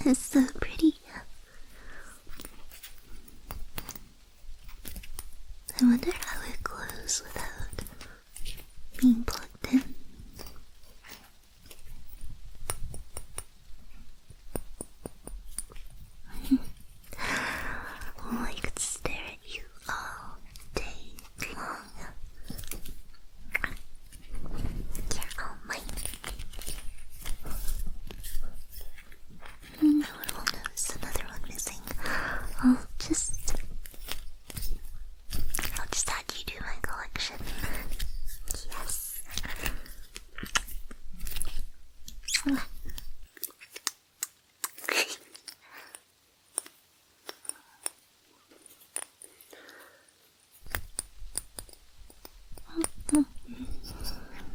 It's so pretty. I wonder how it glows without being plugged in. Oh, I could stare at you all day long. You're all mine. No one will notice another one missing. I'll just add you to my collection. Yes.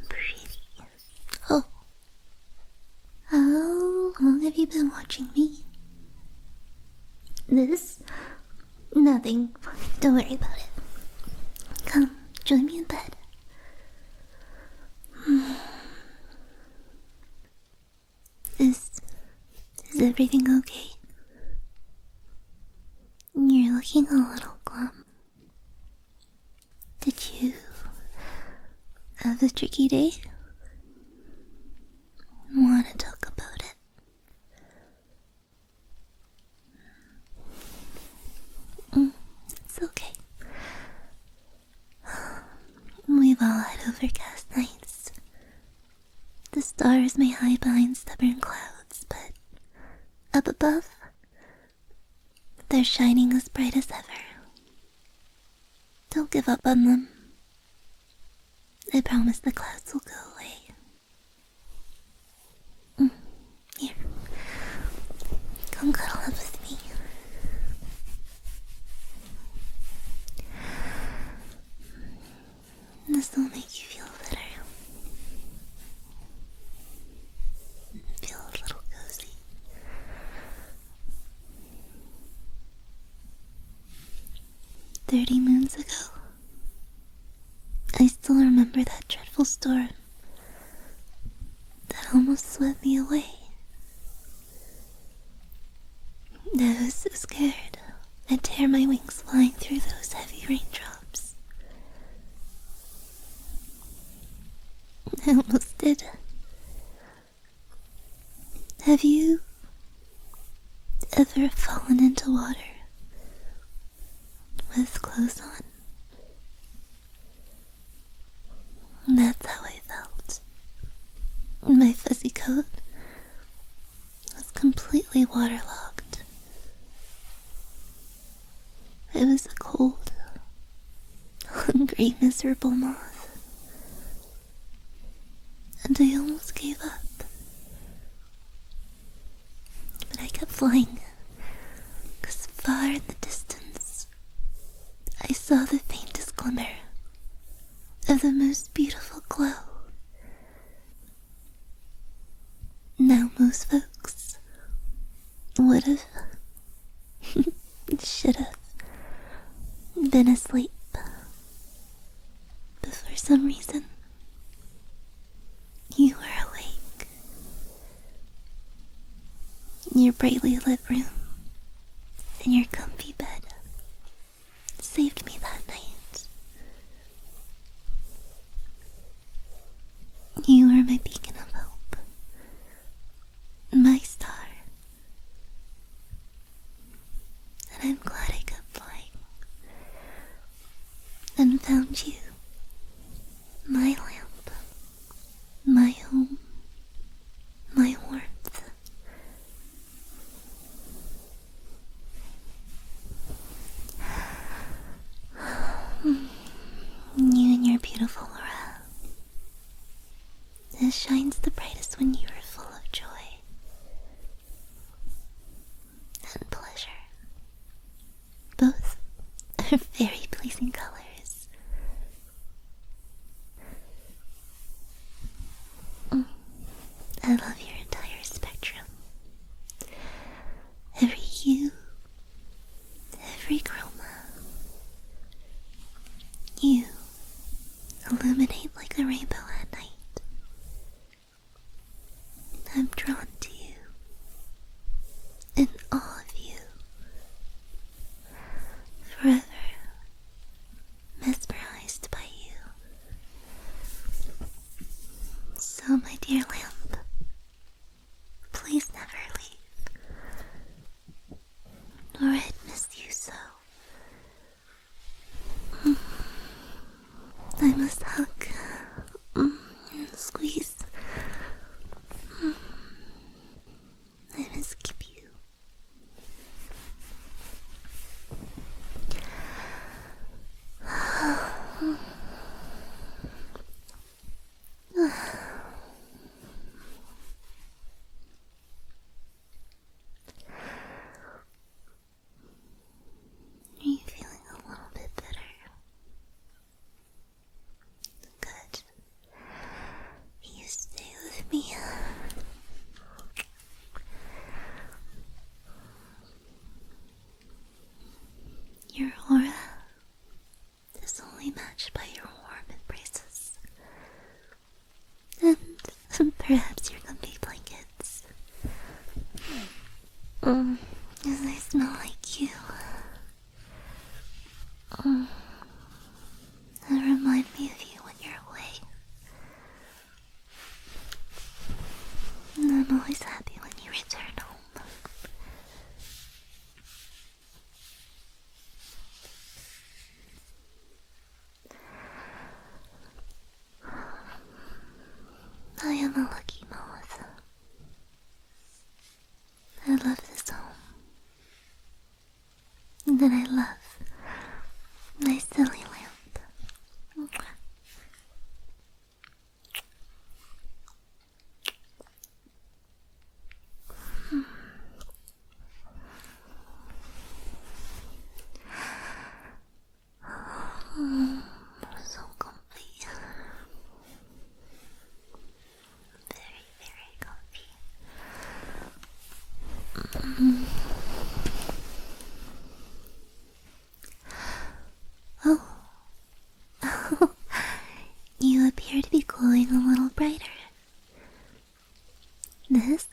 Pretty. Oh. How long have you been watching me? This? Nothing. Don't worry about it. Come, join me in bed. Is everything okay? You're looking a little glum. Did you have a tricky day? Want to talk about it? It's okay. We've all had overcast nights. The stars may hide behind stubborn clouds, but up above, they're shining as bright as ever. Don't give up on them. I promise the clouds will go away. Here. Come cuddle up with me. This will make you feel better. Feel a little cozy. 30 moons ago, I still remember that dreadful storm that almost swept me away. I was so scared I'd tear my wings flying through those heavy raindrops. I almost did. Have you ever fallen into water with clothes on? That's how I felt. My fuzzy coat was completely waterlogged. I was a cold, hungry, miserable moth. And I almost gave up. But I kept flying, because far in the distance, I saw the faintest glimmer of the most beautiful glow. Now most folks would have, should have, been asleep. But for some reason, you were awake. Your brightly lit room and your comfy bed saved me that night. You were my beacon of hope, my star, and I'm glad I kept flying and found you, my lamp, my home, my warmth. You and your beautiful aura. It shines the brightest when you are full of joy and pleasure. Both are very pleasing colors. I love your entire spectrum. Every hue, every chroma. You illuminate like a rainbow at night. I'm drawn to you. Oh, my dear lamp, please never leave, or I'd miss you so. I must hug and squeeze. I must keep you. Are you feeling a little bit better? Good. You stay with me. Your aura is only matched by your warm embraces. And perhaps your comfy blankets. As I smell like you. That remind me of you when you're away. And I'm always happy when you return home. I am a lucky moth. I love this home. And then I love my silly lamp. So comfy. Very, very comfy. Oh, you appear to be glowing a little brighter. This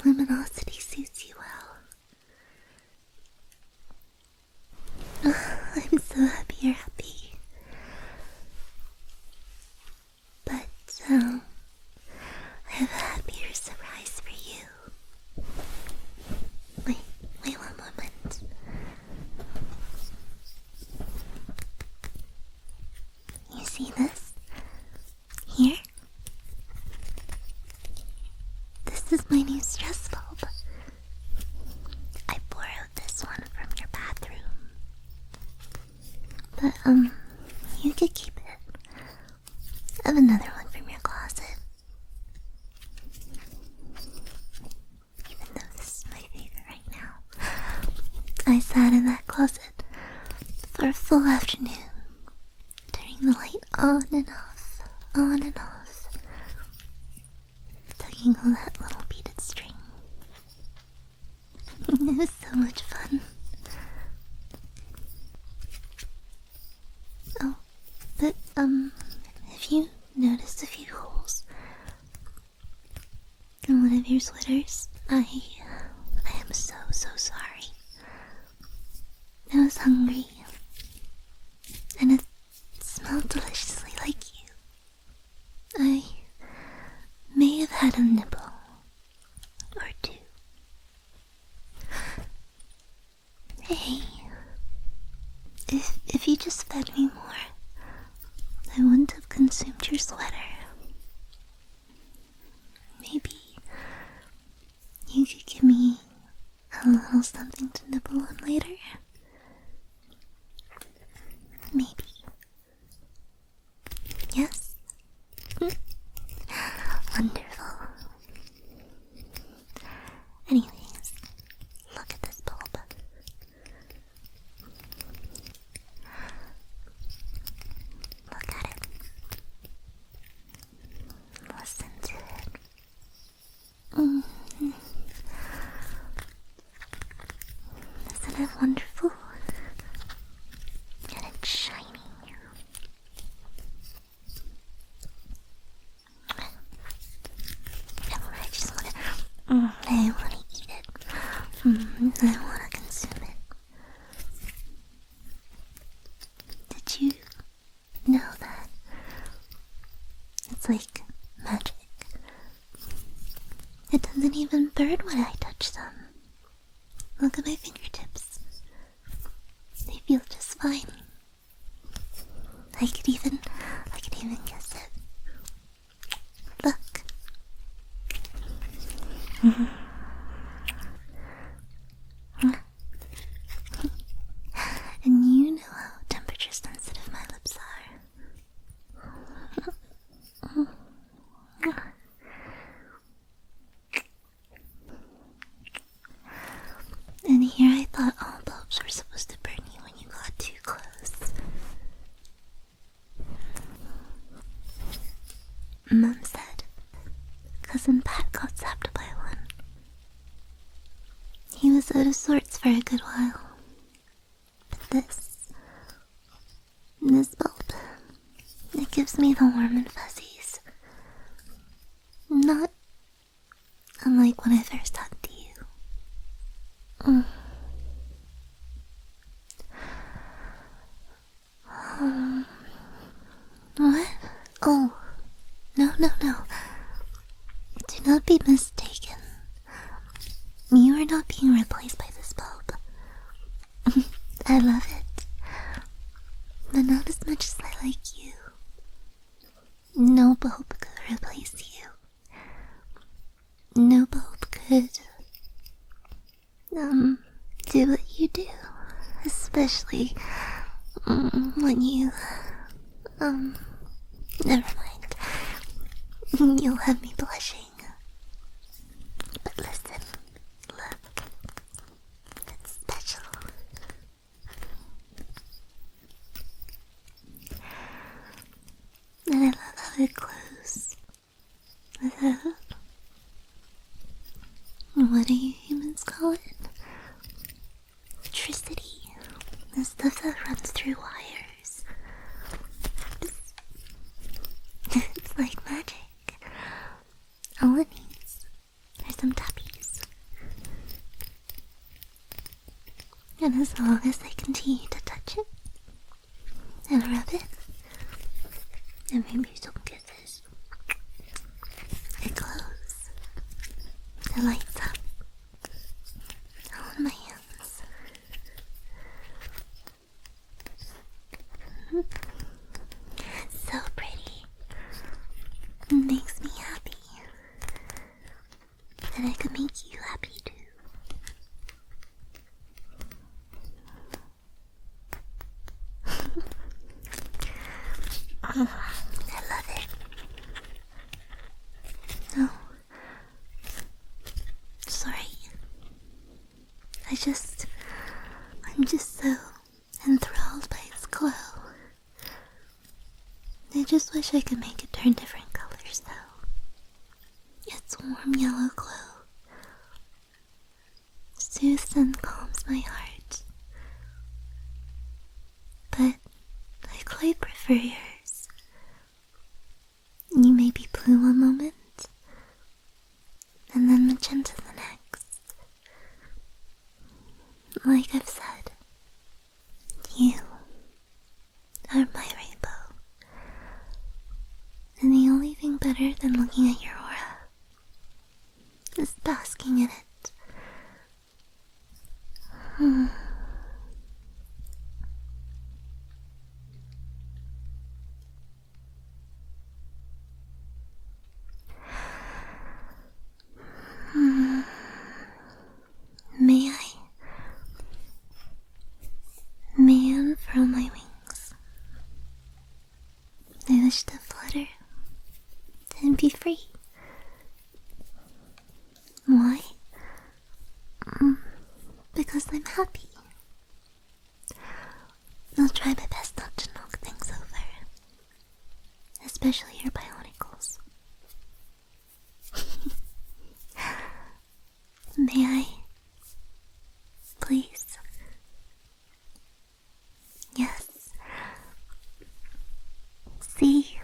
luminosity suits you well. I'm so happy you're happy. But, I have a happier surprise for you. Wait one moment. You see this? Here? This is my new stress bulb. I borrowed this one from your bathroom. But, you could keep it. I have another one from your closet. Even though this is my favorite right now. I sat in that closet for a full afternoon, turning the light on and off, tugging on that little beaded string. It was so much fun. Oh, but, if you noticed a few holes in one of your sweaters, I am so sorry. I was hungry, and it smelled deliciously like you. I may have had a nibble or two. Hey, if you just fed me more, I wouldn't have consumed your sweater. Maybe you could give me a little something to nibble on later. Maybe. Yes? Wonderful. Anyways, look at this bulb. Look at it. Listen to it. Isn't it wonderful? And it's shining. I want to eat it. I want to consume it. Did you know that it's like magic? It doesn't even burn when I touch them. Look at my fingertips. They feel just fine. I could even kiss it. Look. And you know how temperature sensitive my lips are. And here I thought all bulbs were supposed to burn you when you got too close. Mom said Cousin Pat got zapped by one. He was out of sorts for a good while. But this bulb, it gives me the warm and fuzzies. Not unlike when I first hugged you. What? Oh, no. Do not be mistaken. You are not being replaced by this bulb. I love it, but not as much as I like you. No bulb could replace you. No bulb could, do what you do. Especially, when you, never mind. You'll have me blushing. But listen, look. It's special. And I love how it glows. What do you humans call it? Electricity. The stuff that runs through wires. It's like magic. All it needs are some tappies. And as long as I continue to touch it and rub it, and maybe some kisses, it glows. It lights up. All in my hands. It's so pretty. It makes me happy. And I could make you happy too. I love it. No. Sorry. I'm just so enthralled by its glow. I just wish I could make it turn different colors though. Its warm yellow glow soothes and calms my heart. But I quite prefer yours. You may be blue one moment, and then magenta the next. Like I've said, you are my rainbow. And the only thing better than looking at your aura is basking in it. May I unfurl my wings? I wish to flutter and be free. Why? Because I'm happy. I'll try my best not to knock things over, especially your bionicles. May I? Please. Yes. See?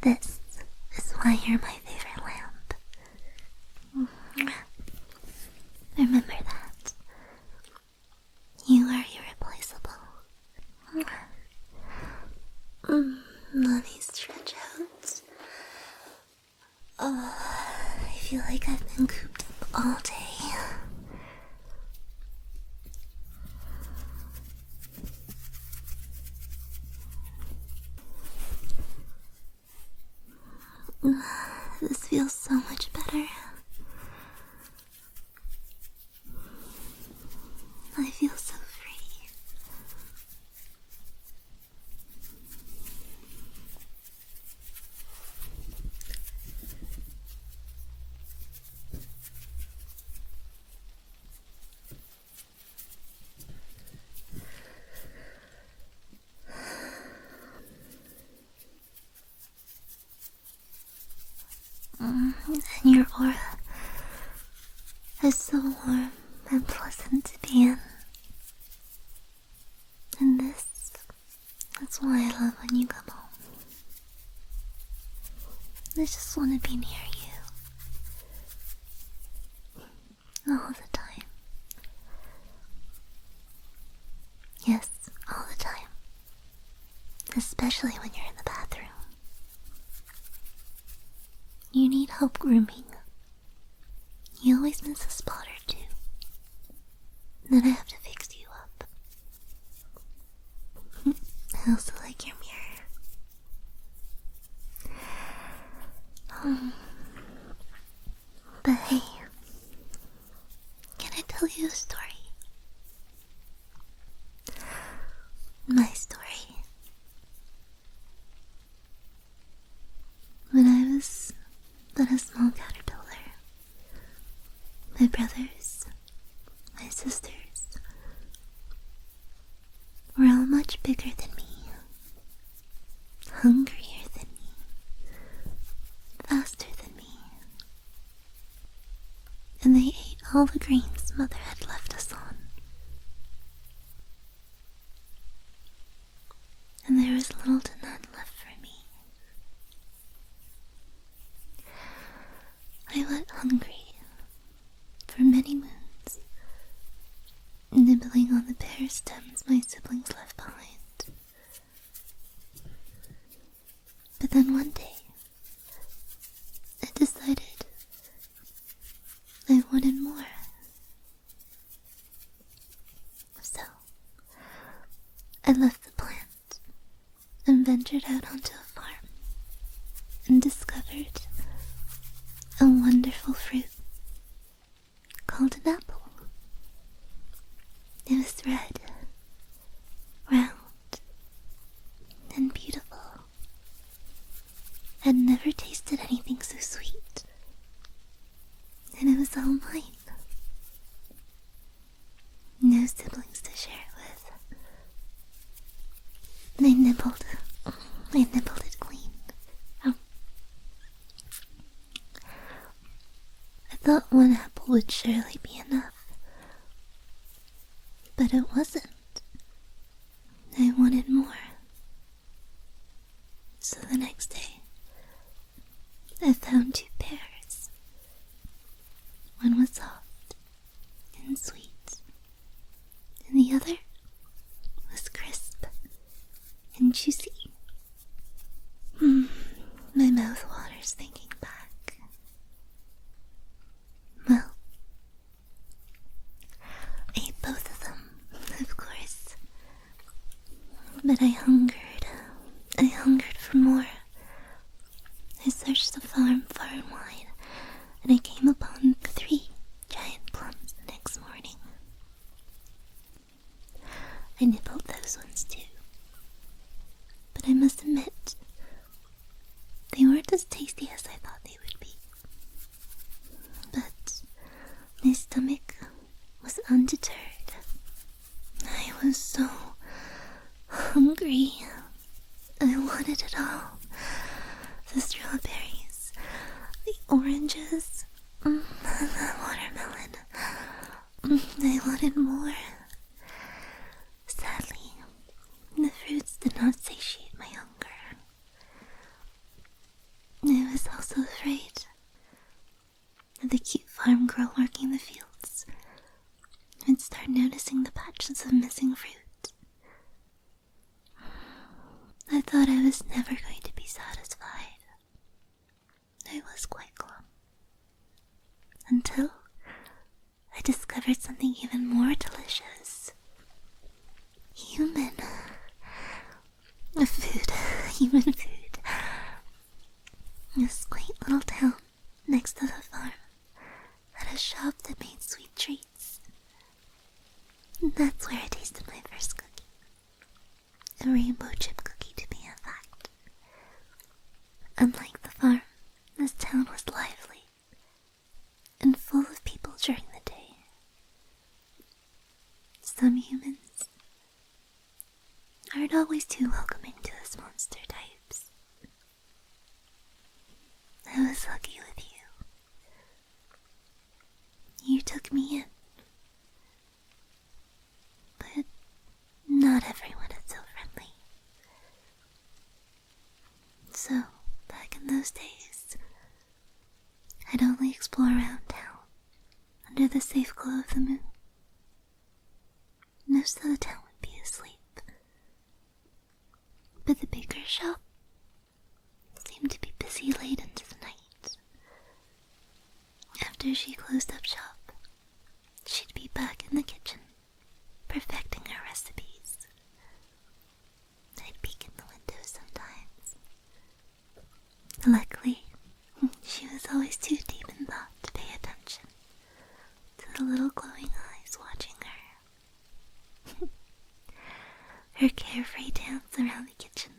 This is why you're my favorite lamp. Remember that. You are irreplaceable. Let me stretch out. I feel like I've been cooped up all day. This feels so much better. I feel so free. And your aura is so warm and pleasant to be in. And that's why I love when you come home. I just want to be near you. All the time. Yes, all the time. Especially when you're in the bathroom. You need help grooming. You always miss a spot or two. Then I have to fix you up. I also like your mirror. But hey, can I tell you a story? My story. When I was but a small caterpillar, my brothers, my sisters, were all much bigger than me, hungrier than me, faster than me, and they ate all the grains Mother had left us on. And there was little to none left for me. I went hungry for many moons, nibbling on the bare stems my siblings left behind. But then one day, I decided I wanted more. So, I left the plant and ventured out onto a farm and discovered a wonderful fruit called an apple. It was red, round, and beautiful. I'd never tasted anything so sweet, and it was all mine. No siblings to share it with. I nibbled it clean. I thought one apple would surely be enough, but it wasn't. I wanted more. So the next day, I found 2 pears. One was soft and sweet, and the other was crisp and juicy. My mouth waters thinking back. Well, I ate both of them, of course. But I hungered for more. I searched the farm far and wide, and I came upon 3 giant plums the next morning. I nibbled those ones too. But I must admit, they weren't as tasty as I thought they would be. But my stomach was undeterred. I was so hungry. I wanted it all. The strawberries, the oranges, the watermelon. I wanted more. Sadly, the fruits did not satiate my hunger. I was also afraid that the cute farm girl working the fields would start noticing the patches of missing fruit. I thought I was never going to be satisfied. I was quite glum. until I discovered something even more delicious. Human food. Human food. This quaint little town next to the farm had a shop that made sweet treats. And that's where I tasted my first cookie. A rainbow chip cookie, to be exact. Unlike the farm, this town was lively and full of people during the day. Some humans aren't always too welcoming to us monster types. I was lucky with you. You took me in. But not everyone is so friendly. So, back in those days, I'd only explore around town under the safe glow of the moon. Most of the town would be asleep, but the baker's shop seemed to be busy late into the night. After she closed up shop, she'd be back in the kitchen, perfecting her recipes. I'd peek in the window sometimes. Luckily, she was always too deep in thought to pay attention to the little glowing eyes watching her. Her carefree dance around the kitchen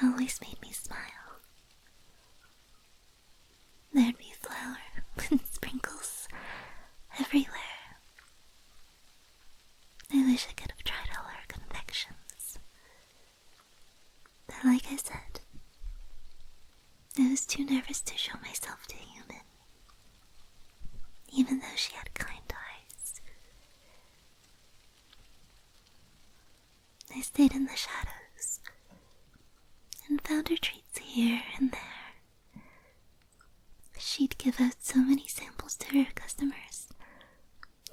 always made me smile. There'd be flour and sprinkles everywhere. I wish I could have tried all her confections. But like I said, I was too nervous to show myself to human, even though she had kind eyes. I stayed in the shadows and found her treats here and there. She'd give out so many samples to her customers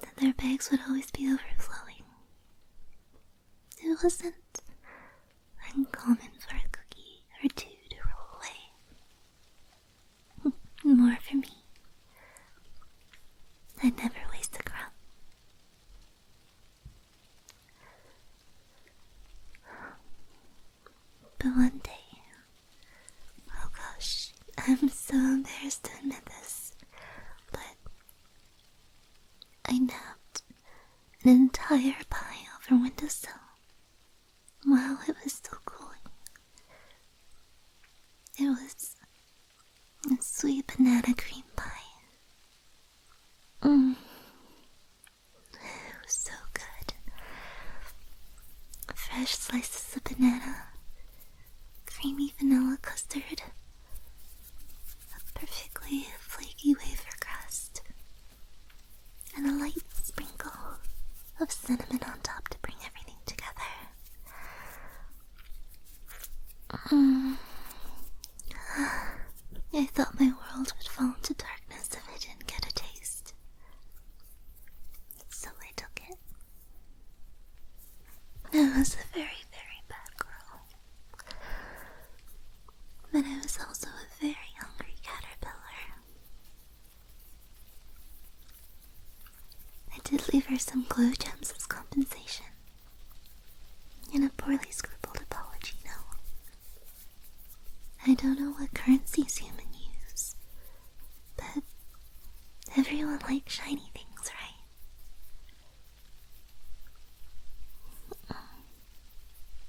that their bags would always be overflowing. It wasn't uncommon for a cookie or two to roll away. More for me. I'd never waste a crumb. But one day, oh gosh, I'm so embarrassed to admit this, but I nabbed an entire pie over windowsill while it was still cooling. It was a sweet banana cream pie. It was so good. Fresh slices of banana, creamy vanilla custard, a perfectly flaky wafer crust, and a light sprinkle of cinnamon on top to bring everything together. I thought my world would fall into darkness if I didn't get a taste. So I took it. I was a very, very bad girl. But I was also a very hungry caterpillar. I did leave her some glow gems as compensation, and a poorly scribbled apology note. I don't know what currencies humans use, but everyone likes shiny things, right?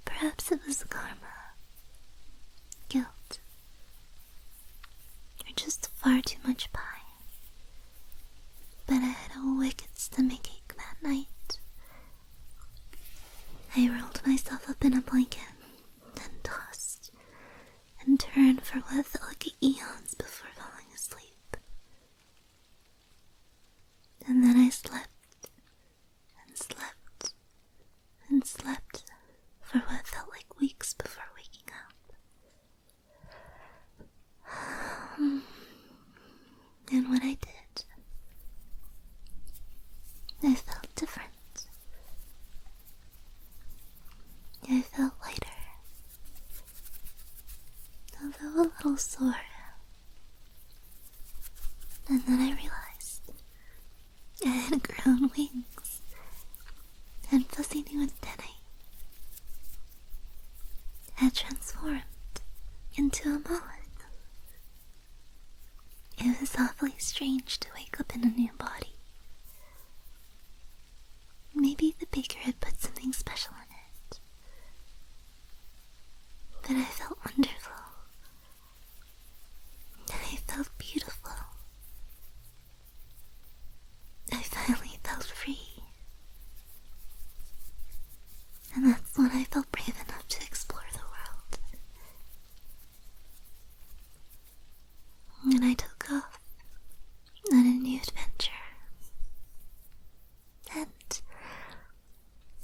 Perhaps it was karma, guilt, or just far too much pie. But I had a wicked stomachache that night. I rolled myself up in a blanket, then tossed and turned for what felt like eons before falling asleep. And then I slept and slept and slept for what felt like weeks before waking up. And when I did, I felt different. I felt lighter, although a little sore. And then I realized to a moth. It was awfully strange to wake up in a new body. Maybe the baker had put something special in it. But I felt wonderful. I felt beautiful. I finally felt free. And that's when I felt brave enough to explore the world. And I took off on a new adventure. And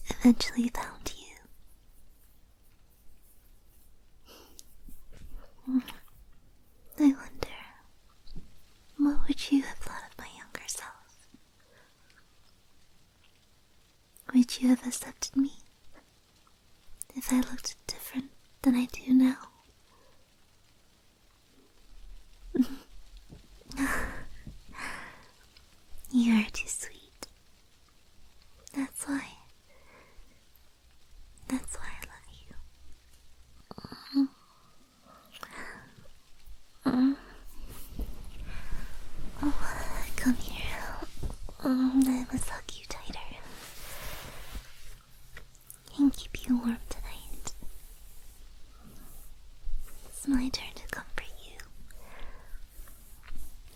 eventually found you. I wonder, what would you have thought of my younger self? Would you have accepted me if I looked different than I do now? You are too sweet. That's why I love you. Oh, come here. I must hug you tighter and keep you warm tonight. It's my turn to comfort you,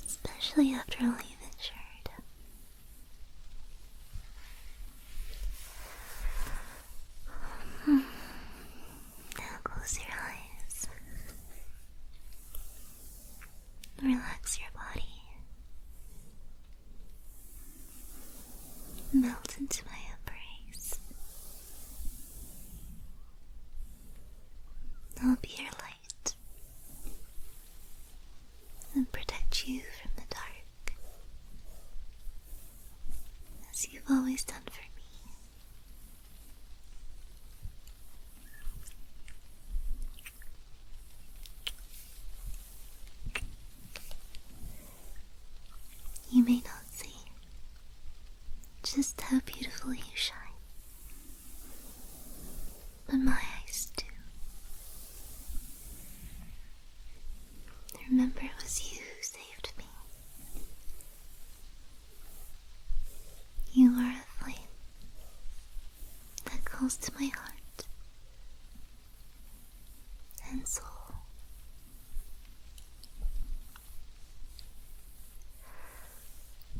especially after all you've endured. Now close your eyes. Relax your body. Melt into my embrace. I'll be your light and protect you from the dark, as you've always done for me. You may not see just how beautifully you shine, but my eyes do. Remember, it was you who saved me. You are a flame that calls to my heart and soul.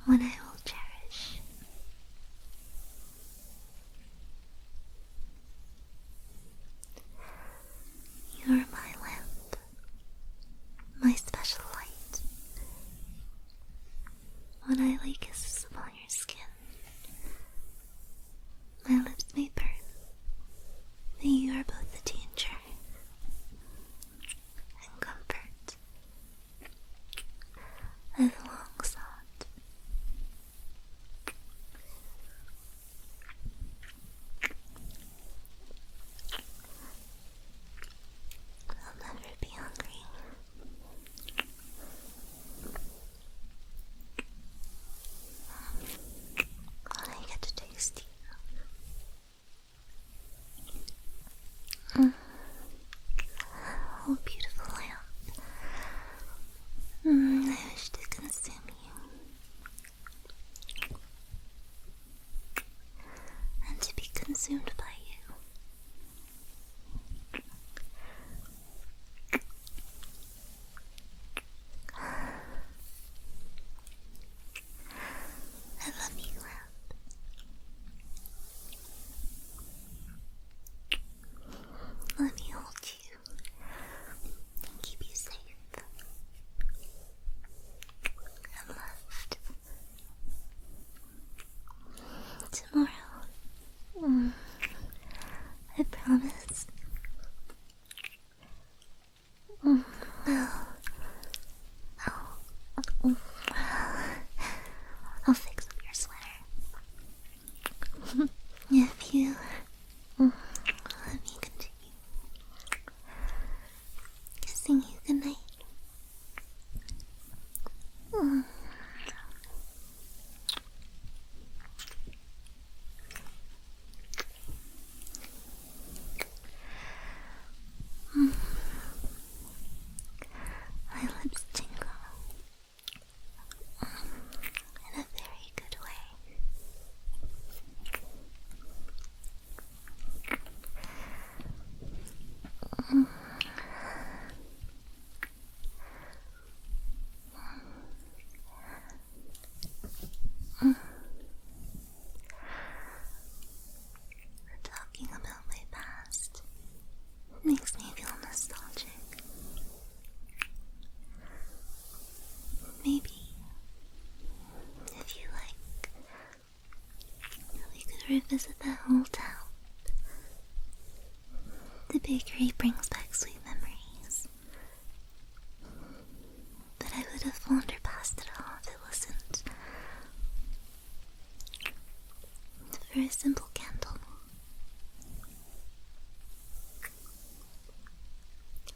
One I will cherish. You are my lamp, my special light. When I lay kisses upon your skin, my lips may burn, but you are both the danger and comfort I've long sought. I'll never be hungry. When I get to taste you. Oh, beautiful lamp. I wish to consume you. And to be consumed by you. I love you, lamp. Let me hold you and keep you safe. And ever visit that old town? The bakery brings back sweet memories. But I would have wandered past it all if it wasn't for a simple candle.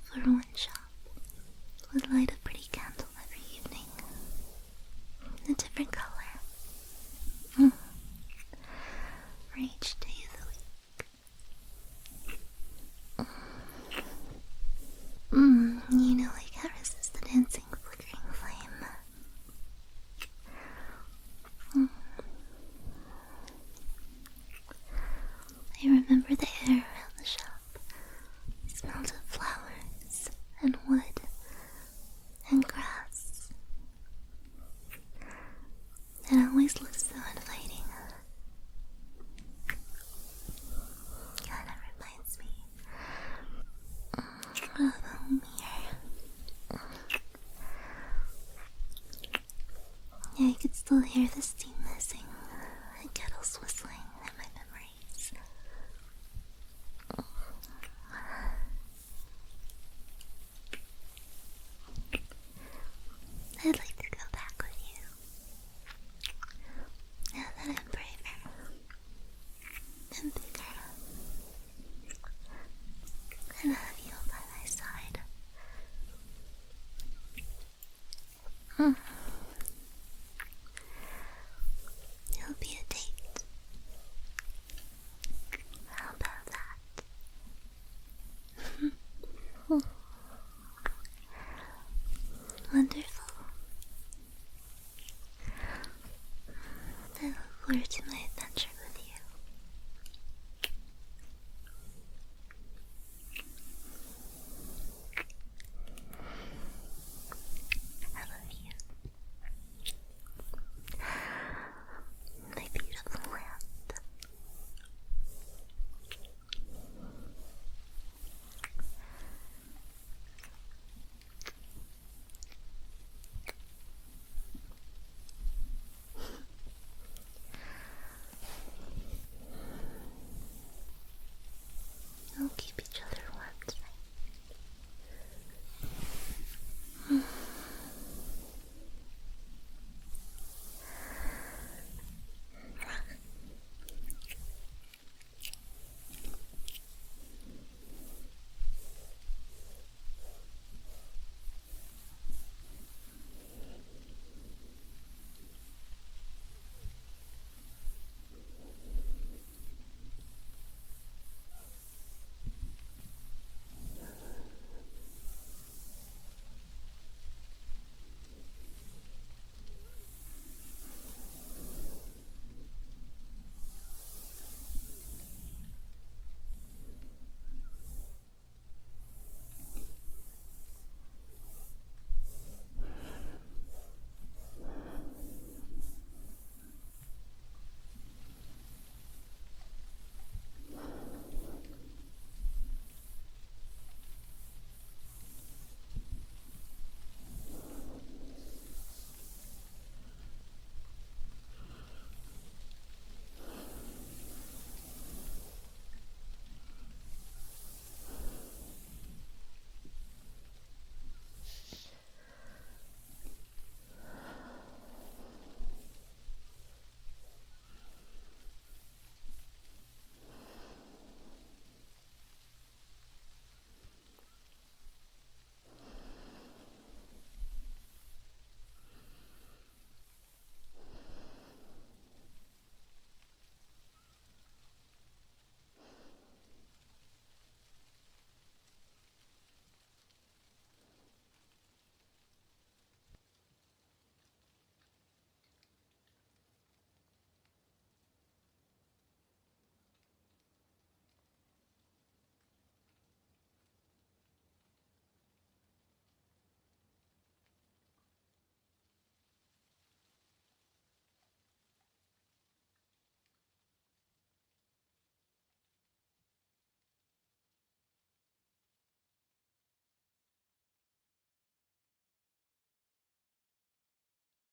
For one shop would light a pretty candle every evening, a different color, for each day of the week. You know I can't resist the dancing, flickering flame. I remember the air around the shop. It smelled of flowers and wood and grass. It always looks so inviting. God, it reminds me of home here. Yeah, I could still hear the steam hissing and kettles whistling in my memories. I'd like to go back with you. Now that I'm braver and bigger, and have you by my side. It'll be a date. How about that? Wonderful. I look forward to my